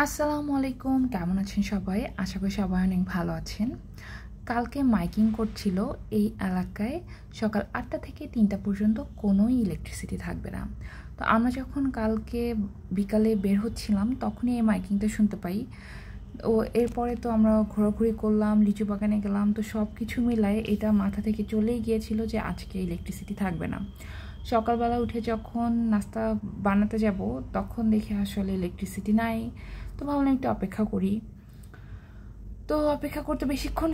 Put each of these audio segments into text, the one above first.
আসসালামু আলাইকুম, কেমন আছেন সবাই? আশা করি সবাই অনেক ভালো আছেন। কালকে মাইকিং করছিল এই এলাকায় সকাল ৮টা থেকে ৩টা পর্যন্ত কোনোই ইলেকট্রিসিটি থাকবে না। তো আমরা যখন কালকে বিকালে বের হচ্ছিলাম তখনই এই মাইকিংটা শুনতে পাই। ও এরপরে তো আমরা ঘোরাঘুরি করলাম, লিচু বাগানে গেলাম, তো সব কিছু মিলায়ে এটা মাথা থেকে চলেই গিয়েছিল যে আজকে ইলেকট্রিসিটি থাকবে না। সকালবেলা উঠে যখন নাস্তা বানাতে যাব তখন দেখি আসলে ইলেকট্রিসিটি নাই। তো ভাবলাম একটু অপেক্ষা করি। তো অপেক্ষা করতে বেশিক্ষণ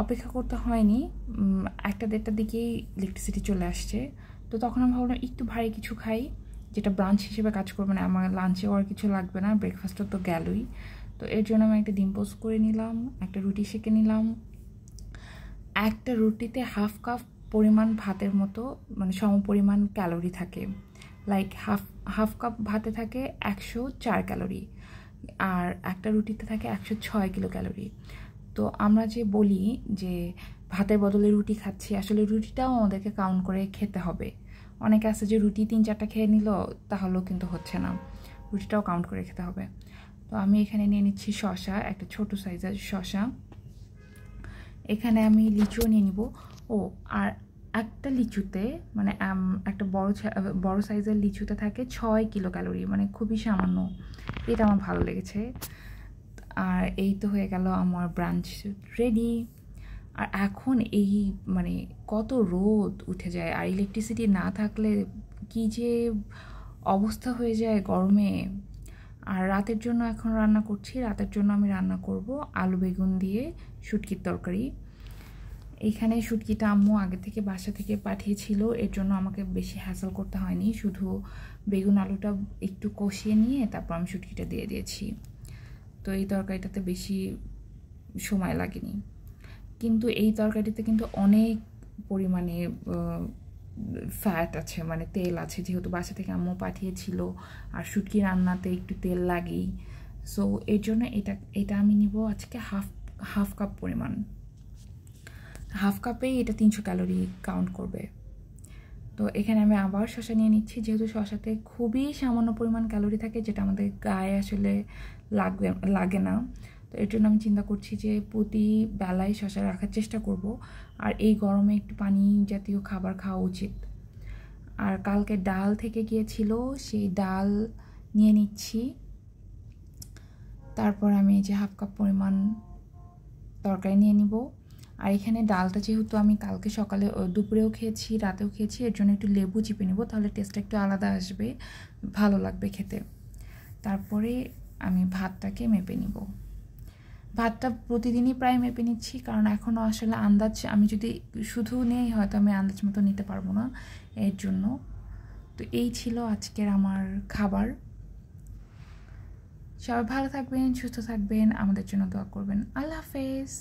অপেক্ষা করতে হয়নি। ১টা-১.৫টার দিকেই ইলেকট্রিসিটি চলে আসছে। তো তখন আমি ভাবলাম একটু ভারী কিছু খাই, যেটা ব্রাঞ্চ হিসেবে কাজ করবে না, আমার লাঞ্চেও আর কিছু লাগবে না, ব্রেকফাস্টও তো গেলই। তো এর জন্য আমি একটা ডিম পোস্ট করে নিলাম, একটা রুটি সেঁকে নিলাম। একটা রুটিতে হাফ কাপ পরিমাণ ভাতের মতো, মানে সমপরিমাণ ক্যালোরি থাকে। লাইক হাফ কাপ ভাতে থাকে ১০৪ ক্যালোরি, আর একটা রুটিতে থাকে ১০৬ কিলো ক্যালোরি। তো আমরা যে বলি যে ভাতের বদলে রুটি খাচ্ছি, আসলে রুটিটাও আমাদেরকে কাউন্ট করে খেতে হবে। অনেকে আছে যে রুটি ৩-৪টা খেয়ে নিল, তাহলেও কিন্তু হচ্ছে না, রুটিটাও কাউন্ট করে খেতে হবে। তো আমি এখানে নিয়ে নিচ্ছি শসা, একটা ছোট সাইজের শসা। এখানে আমি লিচুও নিয়ে নিব। ও, আর একটা লিচুতে মানে একটা বড় সাইজের লিচুতে থাকে ৬ কিলো ক্যালোরি, মানে খুবই সামান্য। এটা আমার ভালো লেগেছে। আর এই তো হয়ে গেল আমার ব্রাঞ্চ রেডি। আর এখন এই মানে কত রোদ উঠে যায়, আর ইলেকট্রিসিটি না থাকলে কি যে অবস্থা হয়ে যায় গরমে। আর রাতের জন্য এখন রান্না করছি, রাতের জন্য আমি রান্না করব আলু বেগুন দিয়ে শুটকির তরকারি। এইখানে শুটকিটা আম্মু আগে থেকে বাসা থেকে পাঠিয়েছিল, এর জন্য আমাকে বেশি হ্যাসেল করতে হয়নি, শুধু বেগুন আলুটা একটু কষিয়ে নিয়ে তারপর আমি শুটকিটা দিয়ে দিয়েছি। তো এই তরকারিটাতে বেশি সময় লাগেনি, কিন্তু এই তরকারিতে কিন্তু অনেক পরিমাণে ফ্যাট আছে, মানে তেল আছে, যেহেতু বাসা থেকে আম্মু পাঠিয়েছিল, আর শুটকি রান্নাতে একটু তেল লাগেই। সো এর জন্য এটা আমি নিব আজকে হাফ কাপ পরিমাণ। হাফ কাপেই এটা ৩০০ ক্যালোরি কাউন্ট করবে। তো এখানে আমি আবার শসা নিয়ে নিচ্ছি, যেহেতু শসাতে খুবই সামান্য পরিমাণ ক্যালোরি থাকে, যেটা আমাদের গায়ে আসলে লাগে না। তো এর জন্য আমি চিন্তা করছি যে প্রতি বেলায় শসা রাখার চেষ্টা করব, আর এই গরমে একটু পানি জাতীয় খাবার খাওয়া উচিত। আর কালকে ডাল থেকে গিয়েছিল, সেই ডাল নিয়ে নিচ্ছি। তারপর আমি এই যে হাফ কাপ পরিমাণ তরকারি নিয়ে নিব। আর এখানে ডালটা যেহেতু আমি কালকে সকালে দুপুরেও খেয়েছি, রাতেও খেয়েছি, এর জন্য একটু লেবু চিপে নেব, তাহলে টেস্টটা একটু আলাদা আসবে, ভালো লাগবে খেতে। তারপরে আমি ভাতটাকে মেপে নিব। ভাতটা প্রতিদিনই প্রায় মেপে নিচ্ছি, কারণ এখনও আসলে আন্দাজ, আমি যদি শুধু নেই হয়তো আমি আন্দাজ মতো নিতে পারবো না, এর জন্য। তো এই ছিল আজকের আমার খাবার। সবাই ভালো থাকবেন, সুস্থ থাকবেন, আমাদের জন্য দোয়া করবেন। আল্লাহ হাফেজ।